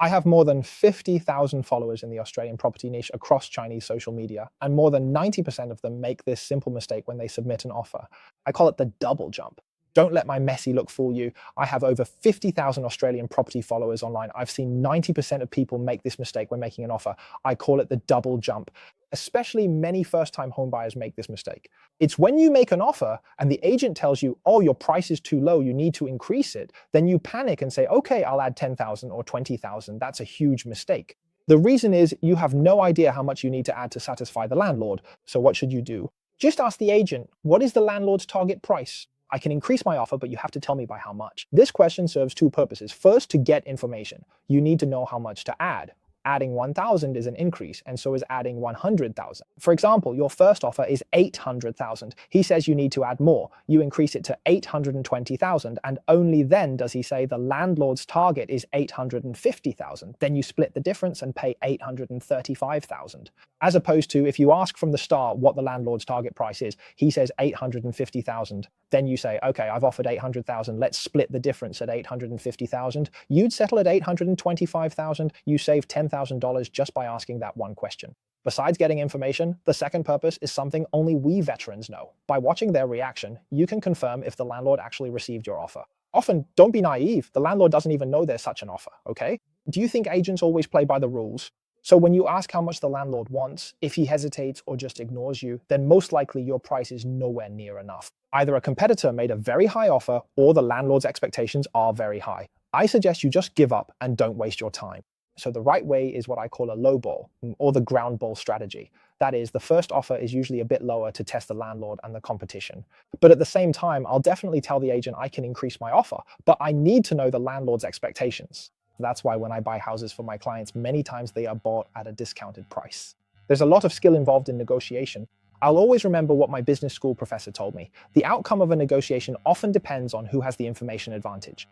I have more than 50,000 followers in the Australian property niche across Chinese social media, and more than 90% of them make this simple mistake when they submit an offer. I call it the double jump. Don't let my messy look fool you. I have over 50,000 Australian property followers online. I've seen 90% of people make this mistake when making an offer. I call it the double jump. Especially many first-time homebuyers make this mistake. It's when you make an offer and the agent tells you, oh, your price is too low, you need to increase it, then you panic and say, okay, I'll add 10,000 or 20,000. That's a huge mistake. The reason is you have no idea how much you need to add to satisfy the landlord. So what should you do? Just ask the agent, what is the landlord's target price? I can increase my offer, but you have to tell me by how much. This question serves two purposes. First, to get information. You need to know how much to add. Adding 1,000 is an increase, and so is adding 100,000. For example, your first offer is 800,000. He says you need to add more. You increase it to 820,000, and only then does he say the landlord's target is 850,000. Then you split the difference and pay 835,000. As opposed to if you ask from the start what the landlord's target price is, he says 850,000. Then you say, okay, I've offered 800,000. Let's split the difference at 850,000. You'd settle at 825,000. You save $10,000 just by asking that one question. Besides getting information, the second purpose is something only we veterans know. By watching their reaction, you can confirm if the landlord actually received your offer. Often, don't be naive. The landlord doesn't even know there's such an offer, okay? Do you think agents always play by the rules? So when you ask how much the landlord wants, if he hesitates or just ignores you, then most likely your price is nowhere near enough. Either a competitor made a very high offer or the landlord's expectations are very high. I suggest you just give up and don't waste your time. So the right way is what I call a low ball, or the ground ball strategy. That is, the first offer is usually a bit lower to test the landlord and the competition. But at the same time, I'll definitely tell the agent I can increase my offer, but I need to know the landlord's expectations. That's why when I buy houses for my clients, many times they are bought at a discounted price. There's a lot of skill involved in negotiation. I'll always remember what my business school professor told me. The outcome of a negotiation often depends on who has the information advantage.